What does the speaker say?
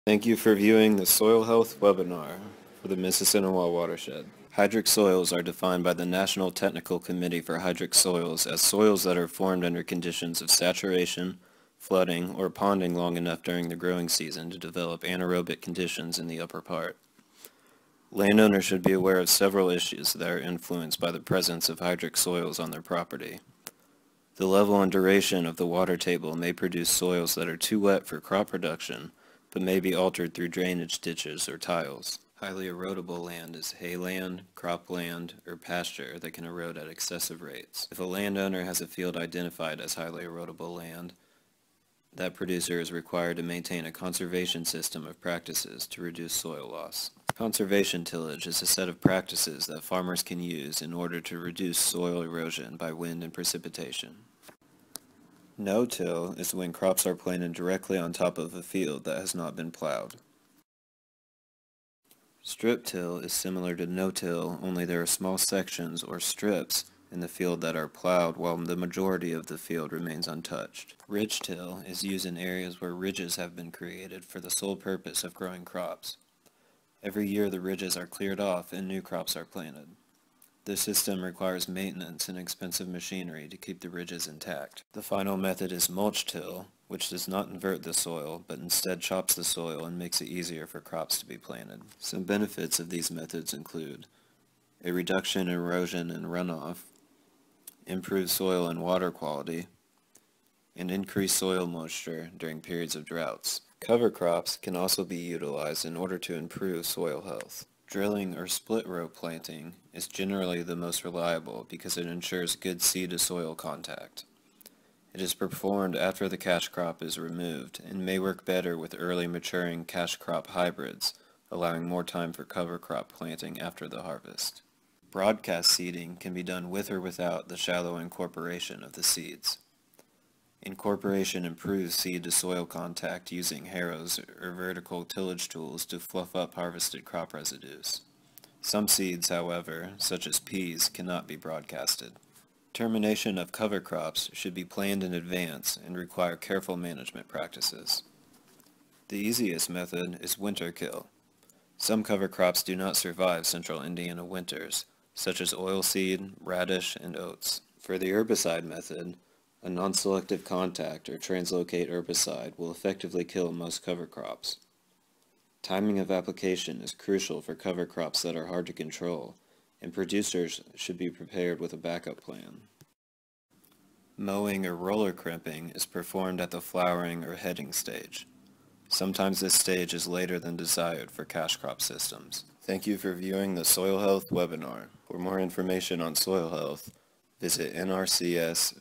Thank you for viewing the Soil Health webinar for the Mississinewa watershed. Hydric soils are defined by the National Technical Committee for Hydric Soils as soils that are formed under conditions of saturation, flooding, or ponding long enough during the growing season to develop anaerobic conditions in the upper part. Landowners should be aware of several issues that are influenced by the presence of hydric soils on their property. The level and duration of the water table may produce soils that are too wet for crop production, but may be altered through drainage ditches or tiles. Highly erodible land is hayland, cropland, or pasture that can erode at excessive rates. If a landowner has a field identified as highly erodible land, that producer is required to maintain a conservation system of practices to reduce soil loss. Conservation tillage is a set of practices that farmers can use in order to reduce soil erosion by wind and precipitation. No-till is when crops are planted directly on top of a field that has not been plowed. Strip-till is similar to no-till, only there are small sections or strips in the field that are plowed while the majority of the field remains untouched. Ridge-till is used in areas where ridges have been created for the sole purpose of growing crops. Every year the ridges are cleared off and new crops are planted. This system requires maintenance and expensive machinery to keep the ridges intact. The final method is mulch-till, which does not invert the soil, but instead chops the soil and makes it easier for crops to be planted. Some benefits of these methods include a reduction in erosion and runoff, improved soil and water quality, and increased soil moisture during periods of droughts. Cover crops can also be utilized in order to improve soil health. Drilling or split row planting is generally the most reliable because it ensures good seed-to-soil contact. It is performed after the cash crop is removed and may work better with early maturing cash crop hybrids, allowing more time for cover crop planting after the harvest. Broadcast seeding can be done with or without the shallow incorporation of the seeds. Incorporation improves seed-to-soil contact using harrows or vertical tillage tools to fluff up harvested crop residues. Some seeds, however, such as peas, cannot be broadcasted. Termination of cover crops should be planned in advance and require careful management practices. The easiest method is winter kill. Some cover crops do not survive central Indiana winters, such as oilseed, radish, and oats. For the herbicide method, a non-selective contact or translocate herbicide will effectively kill most cover crops. Timing of application is crucial for cover crops that are hard to control, and producers should be prepared with a backup plan. Mowing or roller crimping is performed at the flowering or heading stage. Sometimes this stage is later than desired for cash crop systems. Thank you for viewing the Soil Health webinar. For more information on soil health, visit nrcs.usda.gov.